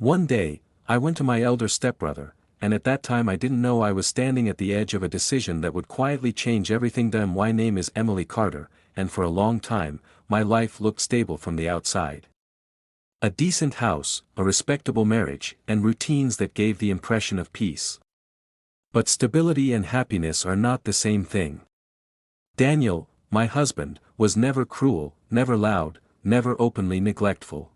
One day, I went to my elder stepbrother, and at that time I didn't know I was standing at the edge of a decision that would quietly change everything. My name is Emily Carter, and for a long time, my life looked stable from the outside. A decent house, a respectable marriage, and routines that gave the impression of peace. But stability and happiness are not the same thing. Daniel, my husband, was never cruel, never loud, never openly neglectful.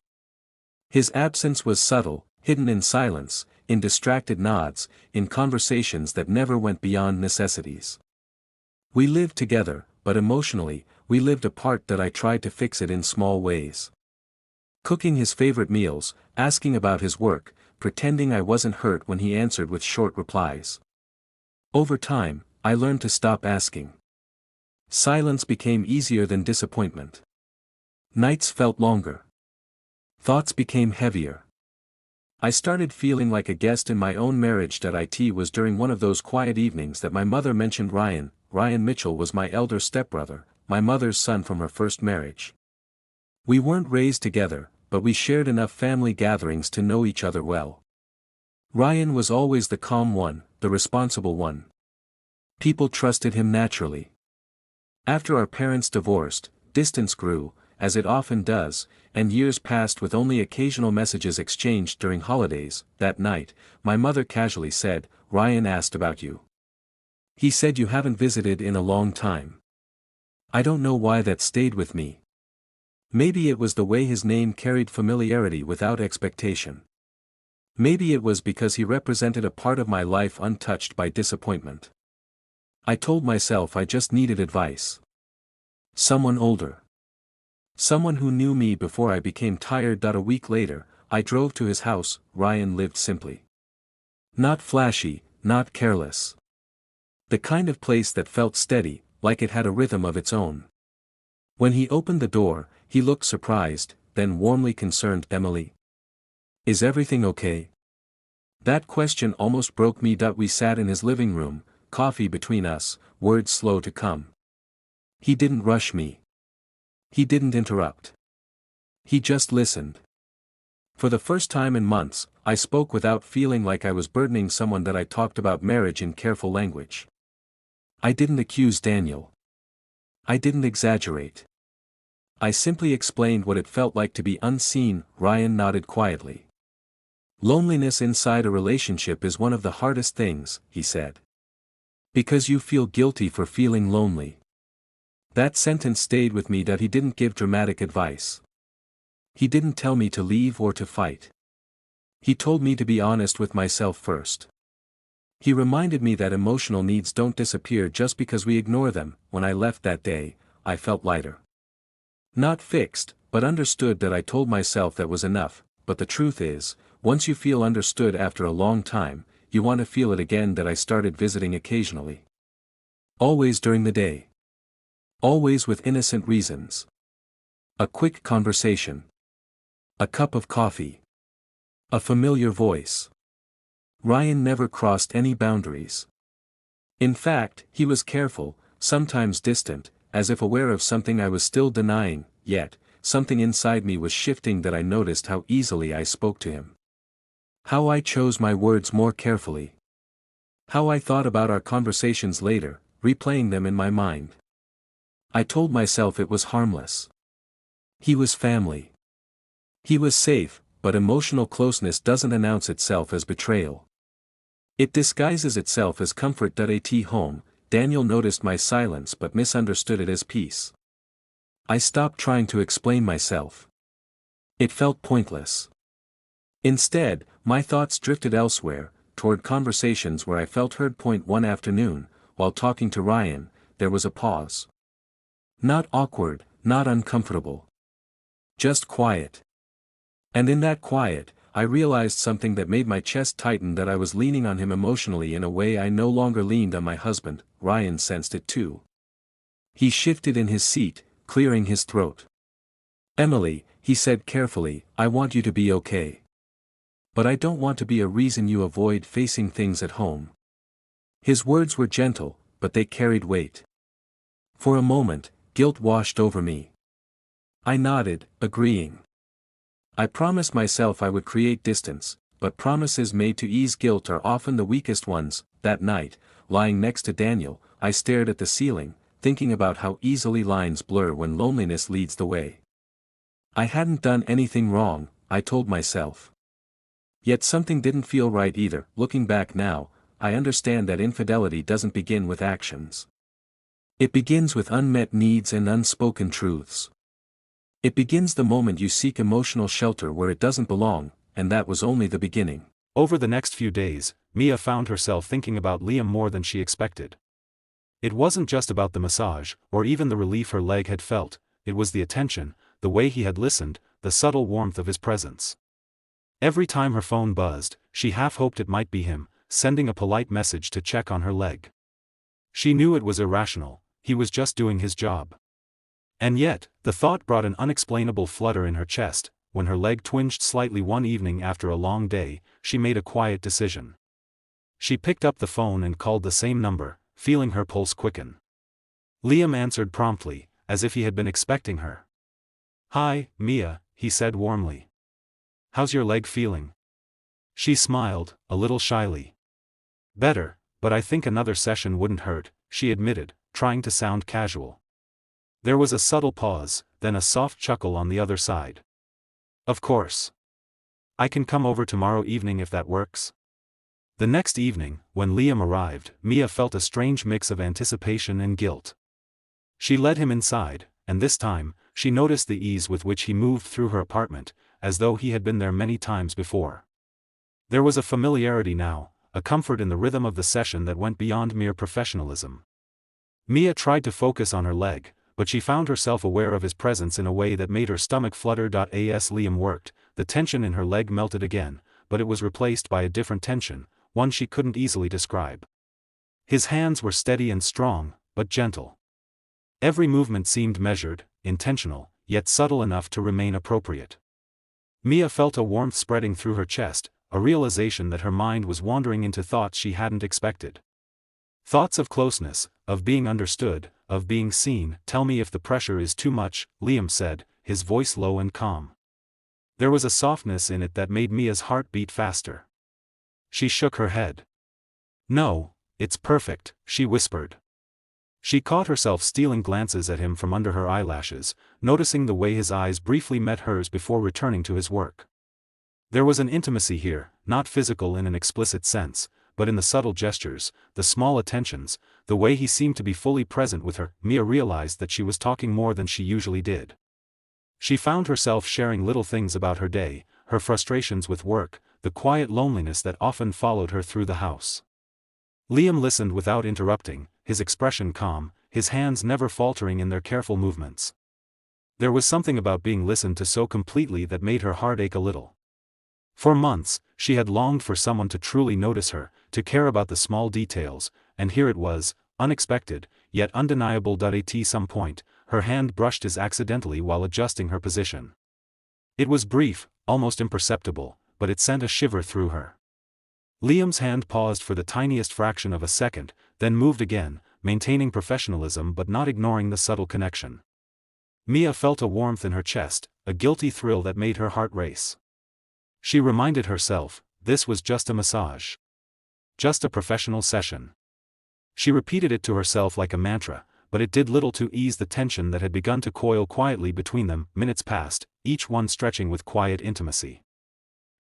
His absence was subtle, hidden in silence, in distracted nods, in conversations that never went beyond necessities. We lived together, but emotionally, we lived apart. That I tried to fix it in small ways. Cooking his favorite meals, asking about his work, pretending I wasn't hurt when he answered with short replies. Over time, I learned to stop asking. Silence became easier than disappointment. Nights felt longer. Thoughts became heavier. I started feeling like a guest in my own marriage. It was during one of those quiet evenings that my mother mentioned Ryan. Ryan Mitchell was my elder stepbrother, my mother's son from her first marriage. We weren't raised together, but we shared enough family gatherings to know each other well. Ryan was always the calm one, the responsible one. People trusted him naturally. After our parents divorced, distance grew, as it often does, and years passed with only occasional messages exchanged during holidays. That night, my mother casually said, "Ryan asked about you. He said you haven't visited in a long time." I don't know why that stayed with me. Maybe it was the way his name carried familiarity without expectation. Maybe it was because he represented a part of my life untouched by disappointment. I told myself I just needed advice. Someone older. Someone who knew me before I became tired. A week later, I drove to his house. Ryan lived simply. Not flashy, not careless. The kind of place that felt steady, like it had a rhythm of its own. When he opened the door, he looked surprised, then warmly concerned. "Emily? Is everything okay?" That question almost broke me. We sat in his living room, coffee between us, words slow to come. He didn't rush me. He didn't interrupt. He just listened. For the first time in months, I spoke without feeling like I was burdening someone. I talked about marriage in careful language. I didn't accuse Daniel. I didn't exaggerate. I simply explained what it felt like to be unseen. Ryan nodded quietly. "Loneliness inside a relationship is one of the hardest things," he said. "Because you feel guilty for feeling lonely." That sentence stayed with me. He didn't give dramatic advice. He didn't tell me to leave or to fight. He told me to be honest with myself first. He reminded me that emotional needs don't disappear just because we ignore them. When I left that day, I felt lighter. Not fixed, but understood. I told myself that was enough, but the truth is, once you feel understood after a long time, you want to feel it again. I started visiting occasionally. Always during the day. Always with innocent reasons. A quick conversation. A cup of coffee. A familiar voice. Ryan never crossed any boundaries. In fact, he was careful, sometimes distant, as if aware of something I was still denying, yet, something inside me was shifting. I noticed how easily I spoke to him. How I chose my words more carefully. How I thought about our conversations later, replaying them in my mind. I told myself it was harmless. He was family. He was safe, but emotional closeness doesn't announce itself as betrayal. It disguises itself as comfort. At home, Daniel noticed my silence but misunderstood it as peace. I stopped trying to explain myself. It felt pointless. Instead, my thoughts drifted elsewhere, toward conversations where I felt heard. One afternoon, while talking to Ryan, there was a pause. Not awkward, not uncomfortable. Just quiet. And in that quiet, I realized something that made my chest tighten. I was leaning on him emotionally in a way I no longer leaned on my husband. Ryan sensed it too. He shifted in his seat, clearing his throat. "Emily," he said carefully, "I want you to be okay. But I don't want to be a reason you avoid facing things at home." His words were gentle, but they carried weight. For a moment, guilt washed over me. I nodded, agreeing. I promised myself I would create distance, but promises made to ease guilt are often the weakest ones. That night, lying next to Daniel, I stared at the ceiling, thinking about how easily lines blur when loneliness leads the way. I hadn't done anything wrong, I told myself. Yet something didn't feel right either. Looking back now, I understand that infidelity doesn't begin with actions. It begins with unmet needs and unspoken truths. It begins the moment you seek emotional shelter where it doesn't belong, and that was only the beginning. Over the next few days, Mia found herself thinking about Liam more than she expected. It wasn't just about the massage, or even the relief her leg had felt, it was the attention, the way he had listened, the subtle warmth of his presence. Every time her phone buzzed, she half hoped it might be him, sending a polite message to check on her leg. She knew it was irrational, he was just doing his job. And yet, the thought brought an unexplainable flutter in her chest. When her leg twinged slightly one evening after a long day, she made a quiet decision. She picked up the phone and called the same number, feeling her pulse quicken. Liam answered promptly, as if he had been expecting her. "Hi, Mia," he said warmly. "How's your leg feeling?" She smiled, a little shyly. "Better, but I think another session wouldn't hurt," she admitted, trying to sound casual. There was a subtle pause, then a soft chuckle on the other side. "Of course. I can come over tomorrow evening if that works." The next evening, when Liam arrived, Mia felt a strange mix of anticipation and guilt. She led him inside, and this time, she noticed the ease with which he moved through her apartment, as though he had been there many times before. There was a familiarity now, a comfort in the rhythm of the session that went beyond mere professionalism. Mia tried to focus on her leg, but she found herself aware of his presence in a way that made her stomach flutter. As Liam worked, the tension in her leg melted again, but it was replaced by a different tension, one she couldn't easily describe. His hands were steady and strong, but gentle. Every movement seemed measured, intentional, yet subtle enough to remain appropriate. Mia felt a warmth spreading through her chest, a realization that her mind was wandering into thoughts she hadn't expected. Thoughts of closeness, of being understood, of being seen. "Tell me if the pressure is too much," Liam said, his voice low and calm. There was a softness in it that made Mia's heart beat faster. She shook her head. "No, it's perfect," she whispered. She caught herself stealing glances at him from under her eyelashes, noticing the way his eyes briefly met hers before returning to his work. There was an intimacy here, not physical in an explicit sense, but in the subtle gestures, the small attentions, the way he seemed to be fully present with her. Mia realized that she was talking more than she usually did. She found herself sharing little things about her day, her frustrations with work, the quiet loneliness that often followed her through the house. Liam listened without interrupting, his expression calm, his hands never faltering in their careful movements. There was something about being listened to so completely that made her heart ache a little. For months, she had longed for someone to truly notice her, to care about the small details, and here it was, unexpected, yet undeniable. At some point, her hand brushed his accidentally while adjusting her position. It was brief, almost imperceptible, but it sent a shiver through her. Liam's hand paused for the tiniest fraction of a second, then moved again, maintaining professionalism but not ignoring the subtle connection. Mia felt a warmth in her chest, a guilty thrill that made her heart race. She reminded herself, this was just a massage. Just a professional session. She repeated it to herself like a mantra, but it did little to ease the tension that had begun to coil quietly between them. Minutes passed, each one stretching with quiet intimacy.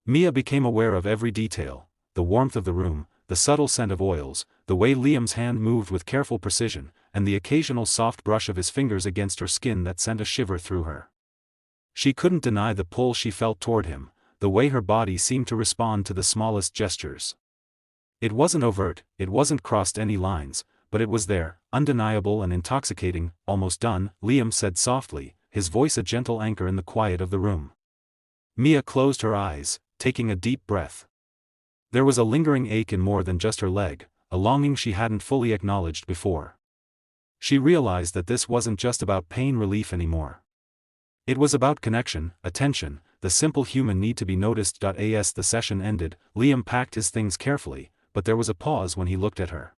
Mia became aware of every detail, the warmth of the room, the subtle scent of oils, the way Liam's hand moved with careful precision, and the occasional soft brush of his fingers against her skin that sent a shiver through her. She couldn't deny the pull she felt toward him, the way her body seemed to respond to the smallest gestures. It wasn't overt, it wasn't crossed any lines, but it was there, undeniable and intoxicating. "Almost done," Liam said softly, his voice a gentle anchor in the quiet of the room. Mia closed her eyes, taking a deep breath. There was a lingering ache in more than just her leg, a longing she hadn't fully acknowledged before. She realized that this wasn't just about pain relief anymore. It was about connection, attention, the simple human need to be noticed. As the session ended, Liam packed his things carefully, but there was a pause when he looked at her.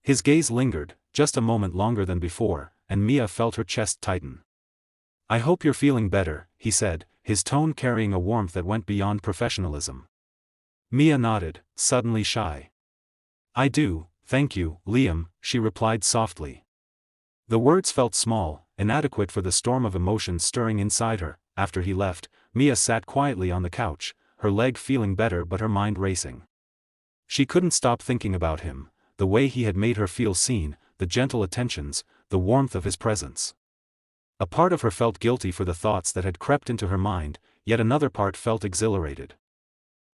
His gaze lingered, just a moment longer than before, and Mia felt her chest tighten. "I hope you're feeling better," he said, his tone carrying a warmth that went beyond professionalism. Mia nodded, suddenly shy. "I do, thank you, Liam," she replied softly. The words felt small, inadequate for the storm of emotions stirring inside her. After he left, Mia sat quietly on the couch, her leg feeling better but her mind racing. She couldn't stop thinking about him, the way he had made her feel seen, the gentle attentions, the warmth of his presence. A part of her felt guilty for the thoughts that had crept into her mind, yet another part felt exhilarated.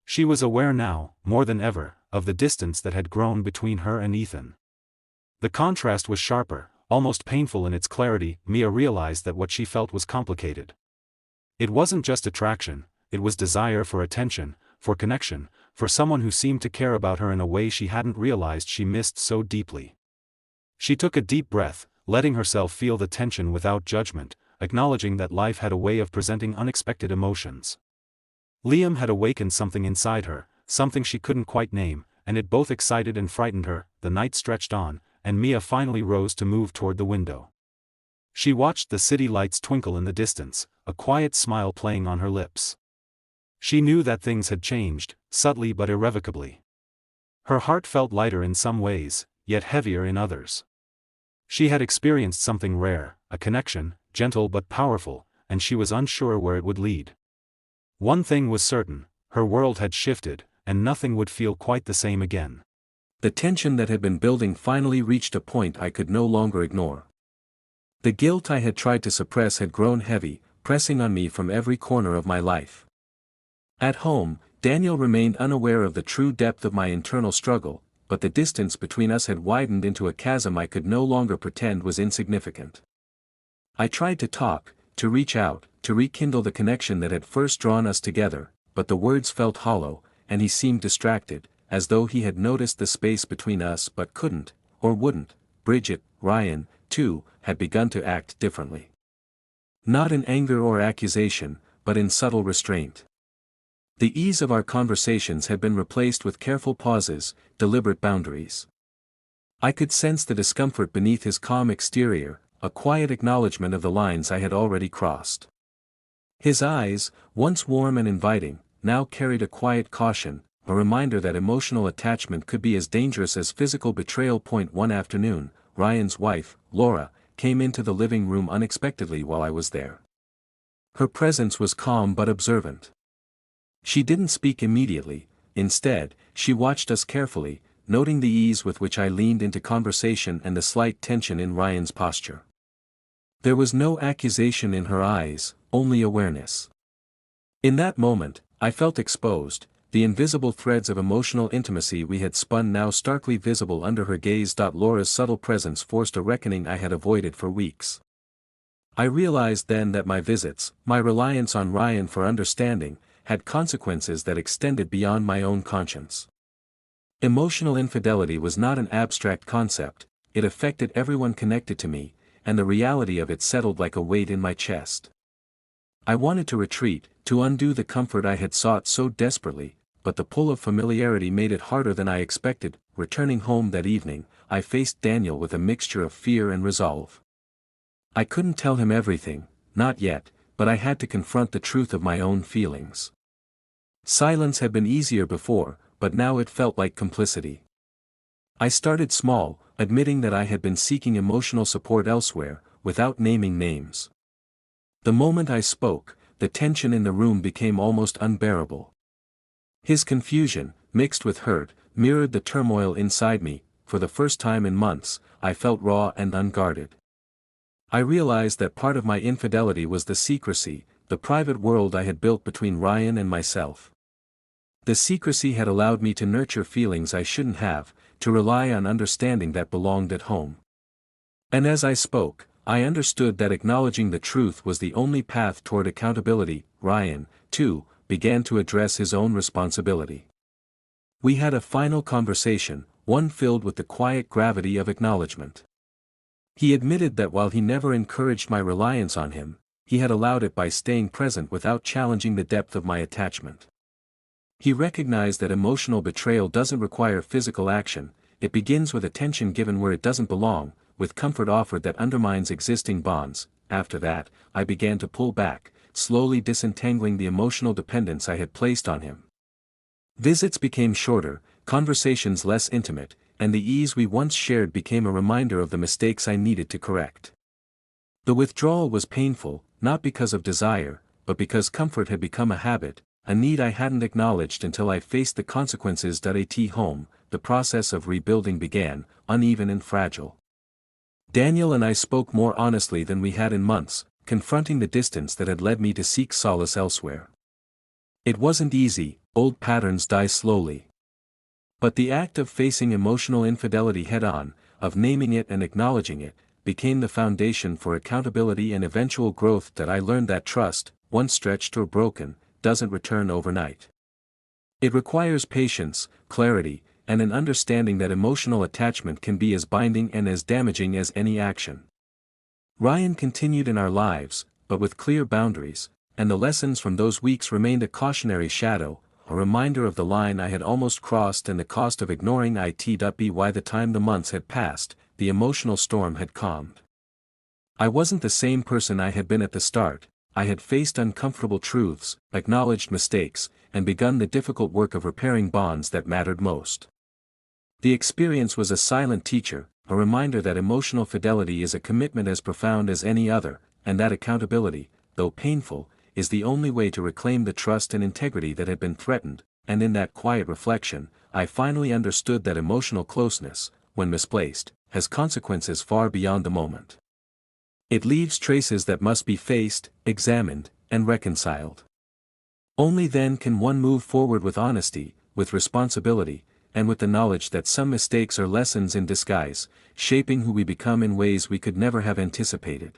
She was aware now, more than ever, of the distance that had grown between her and Ethan. The contrast was sharper, almost painful in its clarity. Mia realized that what she felt was complicated. It wasn't just attraction, it was desire for attention, for connection, for someone who seemed to care about her in a way she hadn't realized she missed so deeply. She took a deep breath, letting herself feel the tension without judgment, acknowledging that life had a way of presenting unexpected emotions. Liam had awakened something inside her, something she couldn't quite name, and it both excited and frightened her. The night stretched on, and Mia finally rose to move toward the window. She watched the city lights twinkle in the distance, a quiet smile playing on her lips. She knew that things had changed, subtly but irrevocably. Her heart felt lighter in some ways, yet heavier in others. She had experienced something rare, a connection, gentle but powerful, and she was unsure where it would lead. One thing was certain, her world had shifted, and nothing would feel quite the same again. The tension that had been building finally reached a point I could no longer ignore. The guilt I had tried to suppress had grown heavy, pressing on me from every corner of my life. At home, Daniel remained unaware of the true depth of my internal struggle, but the distance between us had widened into a chasm I could no longer pretend was insignificant. I tried to talk, to reach out, to rekindle the connection that had first drawn us together, but the words felt hollow, and he seemed distracted, as though he had noticed the space between us but couldn't, or wouldn't. Bridget, Ryan, too, had begun to act differently. Not in anger or accusation, but in subtle restraint. The ease of our conversations had been replaced with careful pauses, deliberate boundaries. I could sense the discomfort beneath his calm exterior, a quiet acknowledgement of the lines I had already crossed. His eyes, once warm and inviting, now carried a quiet caution, a reminder that emotional attachment could be as dangerous as physical betrayal. One afternoon, Ryan's wife, Laura, came into the living room unexpectedly while I was there. Her presence was calm but observant. She didn't speak immediately. Instead, she watched us carefully, noting the ease with which I leaned into conversation and the slight tension in Ryan's posture. There was no accusation in her eyes, only awareness. In that moment, I felt exposed, the invisible threads of emotional intimacy we had spun now starkly visible under her gaze. Laura's subtle presence forced a reckoning I had avoided for weeks. I realized then that my visits, my reliance on Ryan for understanding, had consequences that extended beyond my own conscience. Emotional infidelity was not an abstract concept, it affected everyone connected to me, and the reality of it settled like a weight in my chest. I wanted to retreat, to undo the comfort I had sought so desperately, but the pull of familiarity made it harder than I expected. Returning home that evening, I faced Daniel with a mixture of fear and resolve. I couldn't tell him everything, not yet, but I had to confront the truth of my own feelings. Silence had been easier before, but now it felt like complicity. I started small, admitting that I had been seeking emotional support elsewhere, without naming names. The moment I spoke, the tension in the room became almost unbearable. His confusion, mixed with hurt, mirrored the turmoil inside me. For the first time in months, I felt raw and unguarded. I realized that part of my infidelity was the secrecy, the private world I had built between Ryan and myself. The secrecy had allowed me to nurture feelings I shouldn't have, to rely on understanding that belonged at home. And as I spoke, I understood that acknowledging the truth was the only path toward accountability. Ryan, too, began to address his own responsibility. We had a final conversation, one filled with the quiet gravity of acknowledgement. He admitted that while he never encouraged my reliance on him, he had allowed it by staying present without challenging the depth of my attachment. He recognized that emotional betrayal doesn't require physical action, it begins with attention given where it doesn't belong, with comfort offered that undermines existing bonds. After that, I began to pull back, slowly disentangling the emotional dependence I had placed on him. Visits became shorter, conversations less intimate, and the ease we once shared became a reminder of the mistakes I needed to correct. The withdrawal was painful, not because of desire, but because comfort had become a habit, a need I hadn't acknowledged until I faced the consequences. At home, the process of rebuilding began, uneven and fragile. Daniel and I spoke more honestly than we had in months, confronting the distance that had led me to seek solace elsewhere. It wasn't easy, old patterns die slowly. But the act of facing emotional infidelity head-on, of naming it and acknowledging it, became the foundation for accountability and eventual growth. That I learned that trust, once stretched or broken, doesn't return overnight. It requires patience, clarity, and an understanding that emotional attachment can be as binding and as damaging as any action. Ryan continued in our lives, but with clear boundaries, and the lessons from those weeks remained a cautionary shadow, a reminder of the line I had almost crossed and the cost of ignoring it. By the time the months had passed, the emotional storm had calmed. I wasn't the same person I had been at the start. I had faced uncomfortable truths, acknowledged mistakes, and begun the difficult work of repairing bonds that mattered most. The experience was a silent teacher, a reminder that emotional fidelity is a commitment as profound as any other, and that accountability, though painful, is the only way to reclaim the trust and integrity that had been threatened. And in that quiet reflection, I finally understood that emotional closeness, when misplaced, has consequences far beyond the moment. It leaves traces that must be faced, examined, and reconciled. Only then can one move forward with honesty, with responsibility, and with the knowledge that some mistakes are lessons in disguise, shaping who we become in ways we could never have anticipated.